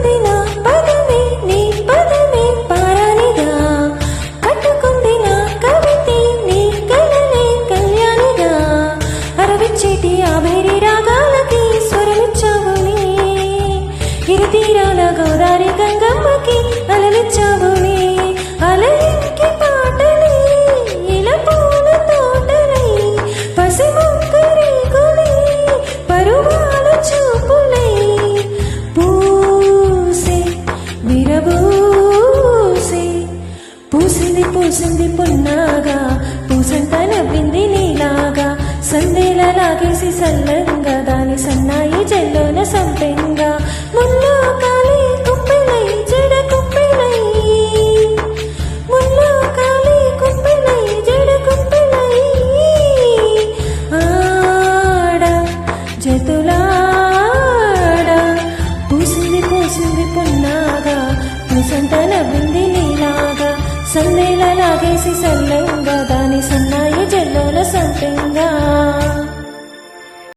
కట్టుకుంది నా పదమే నీ పదమే పారానిగా కట్టుకుంది నా కవితే నీ కలలే కళ్యాణిగా అరవిచ్చేటి ఆవేరి రాగాలకి స్వరమిచ్చావుని ఇరు తీరాల గోదారి గంగమ్మకి అలలిచ్చావుని అలలింకి పాటలే ఇలా పూల తోటలై పసిమొక్కరి గుడి పరువాల చూపులై పూసే విరబూసే పూసింది పూసింది పున్నాగా పూసంత నవ్వింది నీలాగా సందేల లాగేసి సల్లంగా దాని సన్నాయి జల్లోన సంపెంగా ముల్లో కాలి కుప్పెలై జడ కుప్పెలై ముల్లో కాలి కుప్పెలై జడ కుప్పెలై ఆడ జతులాడ పూసింది పూసింది పున్నాగా పూసంత నవ్వింది నీలాగా సందేల లాగేసి సల్లంగా దాని సన్నాయి జల్లోన సంపెంగా